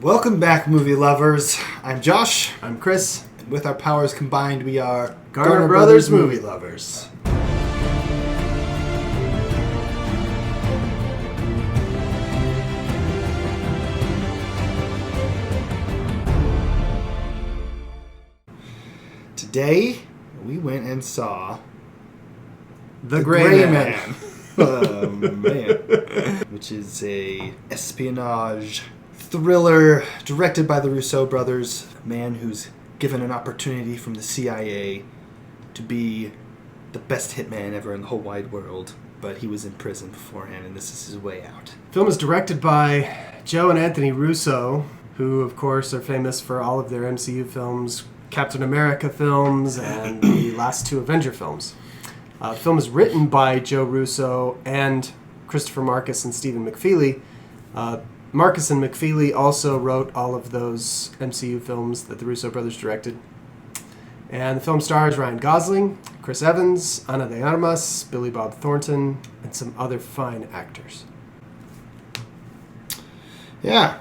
Welcome back, movie lovers. I'm Josh. I'm Chris. And with our powers combined, we are Garner Brothers Movie Lovers. Today, we went and saw The Gray Man. Oh, man. Which is a espionage thriller directed by the Russo brothers. A man who's given an opportunity from the CIA to be the best hitman ever in the whole wide world. But he was in prison beforehand, and this is his way out. The film is directed by Joe and Anthony Russo, who, of course, are famous for all of their MCU films, Captain America films, and the last two Avenger films. The film is written by Joe Russo and Christopher Marcus and Stephen McFeely. Marcus and McFeely also wrote all of those MCU films that the Russo brothers directed. And the film stars Ryan Gosling, Chris Evans, Ana de Armas, Billy Bob Thornton, and some other fine actors. Yeah.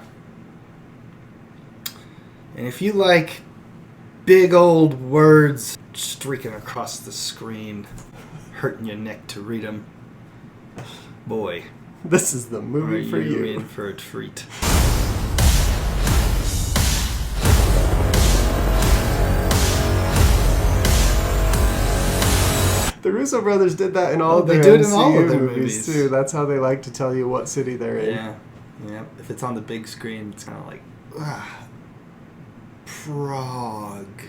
And if you like big old words streaking across the screen, hurting your neck to read them, boy, This is the movie for you. In for a treat. The Russo brothers did that in all of their they do it in MCU all of their movies too. That's how they like to tell you what city they're in. Yeah. If it's on the big screen, it's kind of like, Prague.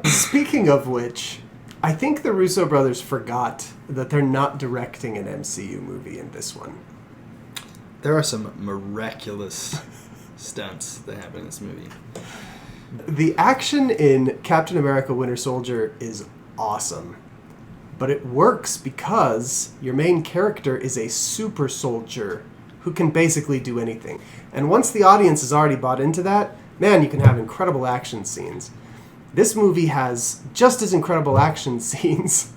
Speaking of which, I think the Russo brothers forgot that they're not directing an MCU movie in this one. There are some miraculous stunts that happen in this movie. The action in Captain America Winter Soldier is awesome. But it works because your main character is a super soldier who can basically do anything. And once the audience has already bought into that, man, you can have incredible action scenes. This movie has just as incredible action scenes,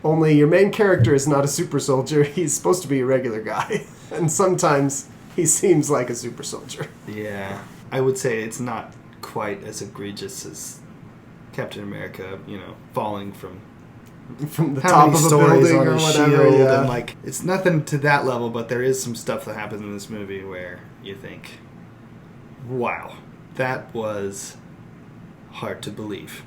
only your main character is not a super soldier. He's supposed to be a regular guy. And sometimes he seems like a super soldier. Yeah. I would say it's not quite as egregious as Captain America, falling from the top of a building or whatever. Yeah. And like, it's nothing to that level, but there is some stuff that happens in this movie where you think, wow, that was hard to believe.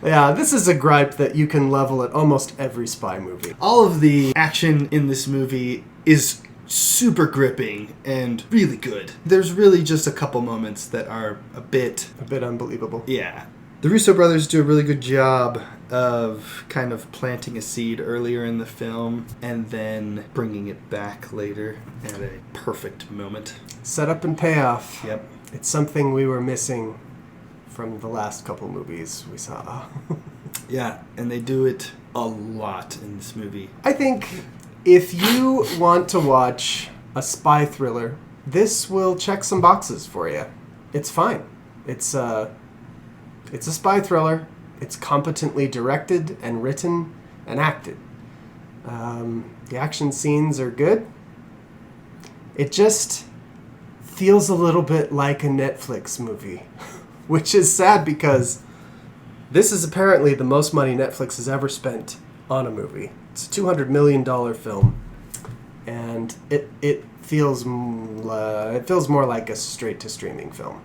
Yeah, this is a gripe that you can level at almost every spy movie. All of the action in this movie is super gripping and really good. There's really just a couple moments that are a bit unbelievable. Yeah. The Russo brothers do a really good job of kind of planting a seed earlier in the film and then bringing it back later at a perfect moment. Setup and payoff. Yep. It's something we were missing from the last couple movies we saw. Yeah, and they do it a lot in this movie. I think if you want to watch a spy thriller, this will check some boxes for you. It's fine. It's a spy thriller. It's competently directed and written and acted. The action scenes are good. It just feels a little bit like a Netflix movie, which is sad because this is apparently the most money Netflix has ever spent on a movie. It's a $200 million film, and it feels more like a straight-to-streaming film.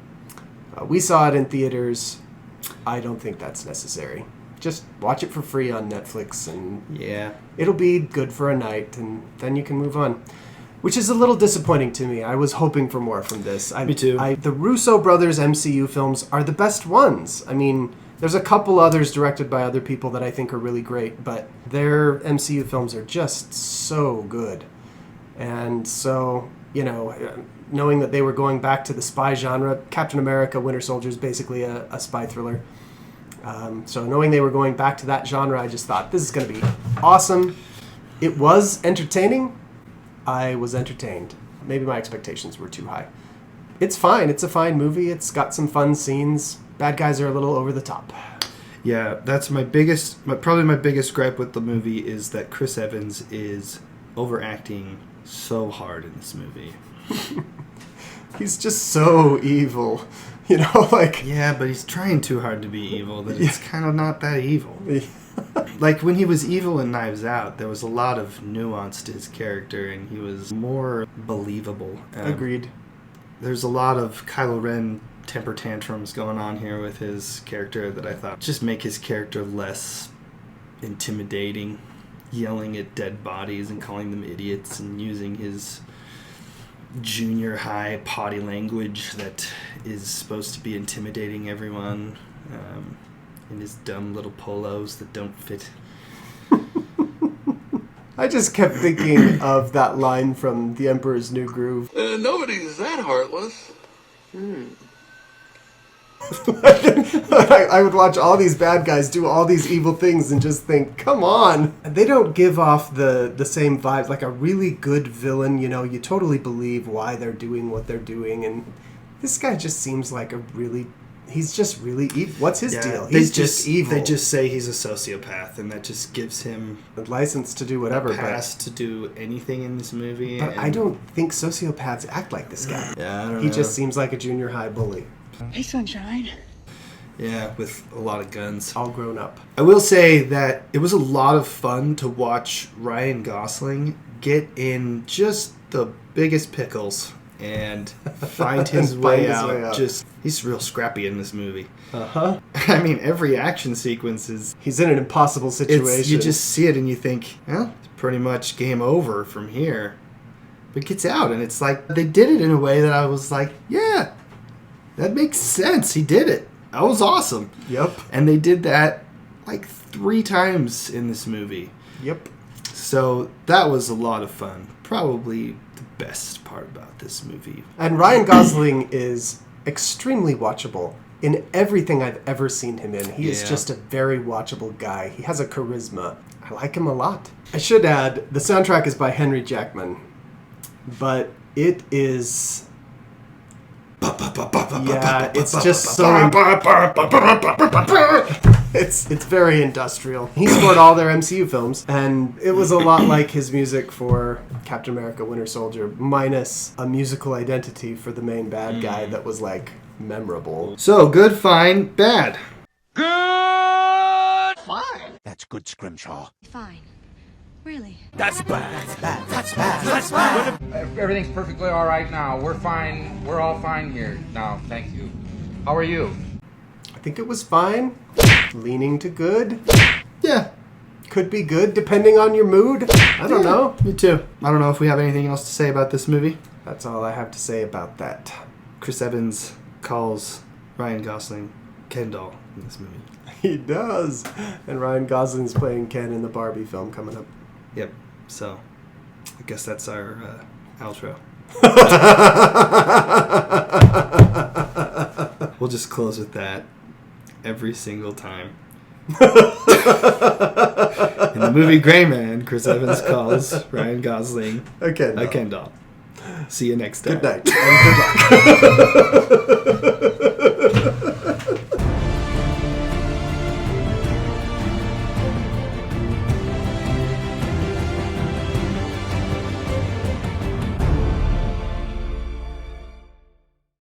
We saw it in theaters. I don't think that's necessary. Just watch it for free on Netflix, and yeah, it'll be good for a night, and then you can move on. Which is a little disappointing to me. I was hoping for more from this. Me too. The Russo brothers MCU films are the best ones. I mean, there's a couple others directed by other people that I think are really great, but their MCU films are just so good. And so, knowing that they were going back to the spy genre, Captain America Winter Soldier is basically a spy thriller. So knowing they were going back to that genre, I just thought, this is going to be awesome. It was entertaining. I was entertained. Maybe my expectations were too high. It's fine. It's a fine movie. It's got some fun scenes. Bad guys are a little over the top. Yeah, that's probably my biggest gripe with the movie is that Chris Evans is overacting so hard in this movie. He's just so evil. You know, like... Yeah, but he's trying too hard to be evil that it's kind of not that evil. Like, when he was evil in Knives Out, there was a lot of nuance to his character, and he was more believable. Agreed. There's a lot of Kylo Ren temper tantrums going on here with his character that I thought just make his character less intimidating, yelling at dead bodies and calling them idiots and using his junior high potty language that is supposed to be intimidating everyone, in his dumb little polos that don't fit. I just kept thinking of that line from The Emperor's New Groove. Nobody's that heartless. I would watch all these bad guys do all these evil things and just think, come on. They don't give off the same vibes. Like a really good villain, you know, you totally believe why they're doing what they're doing. And this guy just seems like he's just really evil. What's his deal? He's just evil. They just say he's a sociopath, and that just gives him a license to do whatever. A pass to do anything in this movie. But I don't think sociopaths act like this guy. Yeah, I don't know. He just seems like a junior high bully. Hey, Sunshine. Yeah, with a lot of guns. All grown up. I will say that it was a lot of fun to watch Ryan Gosling get in just the biggest pickles and find his way out. He's real scrappy in this movie. Uh-huh. I mean, every action sequence is... He's in an impossible situation. You just see it and you think, well, it's pretty much game over from here. But it gets out, and it's like, they did it in a way that I was like, yeah, that makes sense. He did it. That was awesome. Yep. And they did that like 3 times in this movie. Yep. So that was a lot of fun. Probably the best part about this movie. And Ryan Gosling is extremely watchable in everything I've ever seen him in. He is just a very watchable guy. He has a charisma. I like him a lot. I should add, the soundtrack is by Henry Jackman. But it is... Yeah, it's just so... It's very industrial. He scored all their MCU films, and it was a lot like his music for Captain America Winter Soldier, minus a musical identity for the main bad guy that was, like, memorable. So, good, fine, bad. Good! Fine. That's good, Scrimshaw. Fine. Really? That's bad. That's bad. That's bad. Everything's perfectly all right now. We're fine. We're all fine here now. Thank you. How are you? I think it was fine. Leaning to good. Yeah. Could be good, depending on your mood. I don't know. Me too. I don't know if we have anything else to say about this movie. That's all I have to say about that. Chris Evans calls Ryan Gosling Ken doll in this movie. He does. And Ryan Gosling's playing Ken in the Barbie film coming up. Yep. So, I guess that's our outro. We'll just close with that every single time. In the movie Gray Man, Chris Evans calls Ryan Gosling a Ken doll. See you next time. Good night and good luck.